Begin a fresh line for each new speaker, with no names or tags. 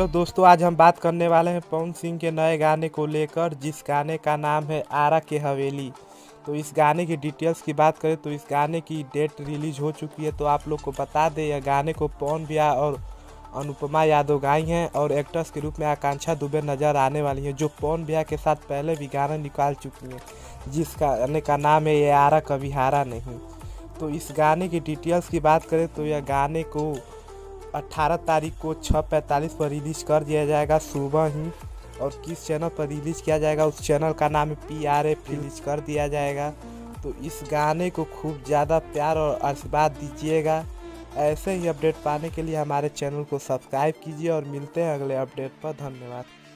दोस्तों, आज हम बात करने वाले हैं पवन सिंह के नए गाने को लेकर, जिस गाने का नाम है आरा के हवेली। तो इस गाने की डिटेल्स की बात करें तो इस गाने की डेट रिलीज हो चुकी है। तो आप लोग को बता दें, यह गाने को पवन भैया और अनुपमा यादव गाई हैं और एक्ट्रेस के रूप में आकांक्षा दुबे नज़र आने वाली हैं, जो पवन भैया के साथ पहले भी गाना निकाल चुकी हैं, जिस गाने का नाम है ये आरा कभी हारा नहीं। तो इस गाने की डिटेल्स की बात करें तो यह गाने को 18 तारीख को 6:45 पर रिलीज कर दिया जाएगा सुबह ही। और किस चैनल पर रिलीज किया जाएगा, उस चैनल का नाम है PRF, रिलीज कर दिया जाएगा। तो इस गाने को खूब ज़्यादा प्यार और आशीर्वाद दीजिएगा। ऐसे ही अपडेट पाने के लिए हमारे चैनल को सब्सक्राइब कीजिए और मिलते हैं अगले अपडेट पर। धन्यवाद।